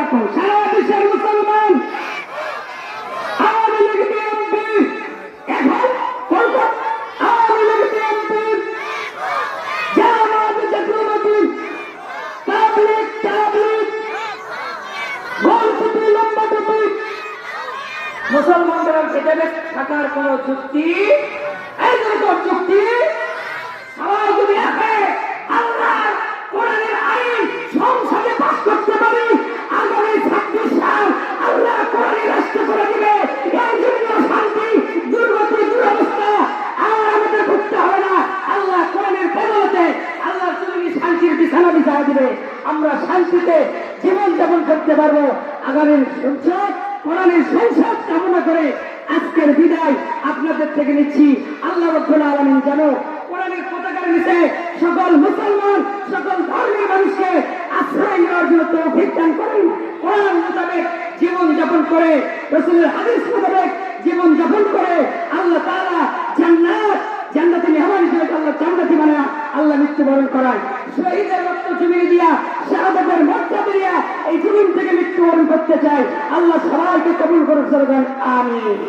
রাখুন। সারা দেশের মুসলমান আওয়ামী লীগ বিএনপি এখন কলকাতা আওয়ামী লীগ বিএনপি জামাত জাতীয়তাবাদী তাবলীগ গোলটুপি লম্বা টুপি মুসলমানদের সেখানে থাকার কোন যুক্তি এইরকম যুক্তি সবাই যদি একে আল্লাহর কোরআনের আইন সংসদে পাস করতে পারি আগামী 26 সাল আল্লাহ কোরআনের রাষ্ট্র করে দিবে। এই জন্য শান্তি দুর্গতি দুরবস্থা আর আমাদের করতে হবে না। আল্লাহ কোরআনের বদলতে আল্লাহ তুমি শান্তির বিছানা বিছানা দিবে, আমরা শান্তিতে জীবন যাপন করতে পারবো। আগামী সংসদ কোরআনের সংসদ কামনা করে আজকের বিদায় আপনাদের থেকে নিচ্ছি। আল্লাহ রাব্বুল আলামিন যেন কোরআনের পতাকার নিচে সকল মুসলমান সকল ধর্মের মানুষকে আশ্রয় নেওয়ার জন্য তৌফিক দান করেন। কোরআন মোতাবেক জীবন যাপন করে রাসূলের হাদিস মোতাবেক জীবন যাপন করে আল্লাহ তাআলা জান্নাতে মেহমান হিসেবে আল্লাহ জান্নাতি বানায় আল্লাহ মৃত্যুবরণ করায়। শহীদের রক্ত জমিয়ে দিয়া শাহাদাতের মর্যাদা দিয়া এই জীবন থেকে মৃত্যুবরণ করতে চাই। আল্লাহ সবাইকে কবুল করুন। আমিন।